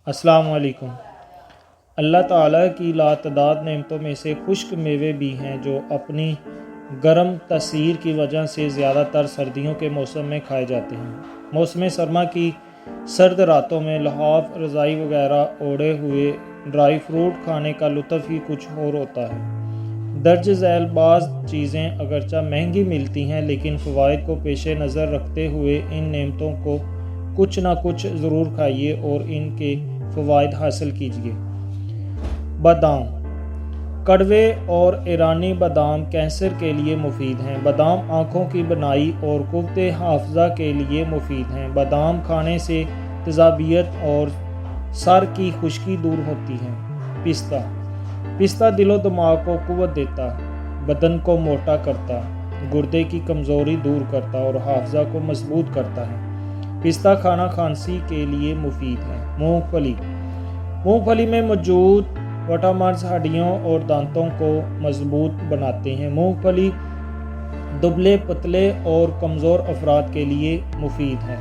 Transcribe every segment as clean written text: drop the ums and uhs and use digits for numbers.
السلام علیکم۔ اللہ تعالیٰ کی لاتعداد نعمتوں میں سے خشک میوے بھی ہیں جو اپنی گرم تاثیر کی وجہ سے زیادہ تر سردیوں کے موسم میں کھائے جاتے ہیں۔ موسم سرما کی سرد راتوں میں لحاف رضائی وغیرہ اوڑھے ہوئے ڈرائی فروٹ کھانے کا لطف ہی کچھ اور ہوتا ہے۔ درج ذیل بعض چیزیں اگرچہ مہنگی ملتی ہیں لیکن فوائد کو پیش نظر رکھتے ہوئے ان نعمتوں کو کچھ نہ کچھ ضرور کھائیے اور ان کے فوائد حاصل کیجیے۔ بادام کڑوے اور ایرانی بادام کینسر کے لیے مفید ہیں۔ بادام آنکھوں کی بینائی اور قوت حافظہ کے لیے مفید ہیں۔ بادام کھانے سے تیزابیت اور سر کی خشکی دور ہوتی ہے۔ پستہ دل و دماغ کو قوت دیتا، بدن کو موٹا کرتا، گردے کی کمزوری دور کرتا اور حافظہ کو مضبوط کرتا ہے۔ پستہ کھانا کھانسی کے لیے مفید ہے۔ مونگ پھلی میں موجود وٹامنز ہڈیوں اور دانتوں کو مضبوط بناتے ہیں۔ مونگ پھلی دبلے پتلے اور کمزور افراد کے لیے مفید ہے۔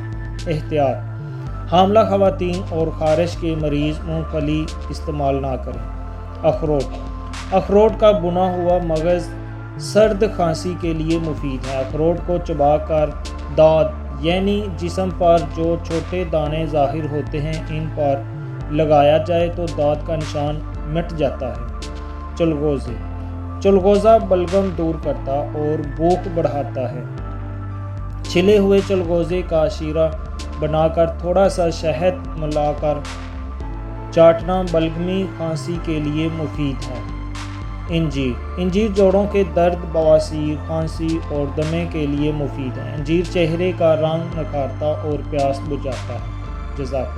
احتیاط: حاملہ خواتین اور خارش کے مریض مونگ پھلی استعمال نہ کریں۔ اخروٹ کا بنا ہوا مغز سرد کھانسی کے لیے مفید ہے۔ اخروٹ کو چبا کر دانت یعنی جسم پر جو چھوٹے دانے ظاہر ہوتے ہیں ان پر لگایا جائے تو دانت کا نشان مٹ جاتا ہے۔ چلغوزہ بلغم دور کرتا اور بھوک بڑھاتا ہے۔ چھلے ہوئے چلغوزے کا شیرہ بنا کر تھوڑا سا شہد ملا کر چاٹنا بلغمی کھانسی کے لیے مفید ہے۔ انجیر جوڑوں کے درد، بواسیر، کھانسی اور دمے کے لیے مفید ہے۔ انجیر چہرے کا رنگ نکھارتا اور پیاس بجھاتا ہے۔ جزاک اللہ۔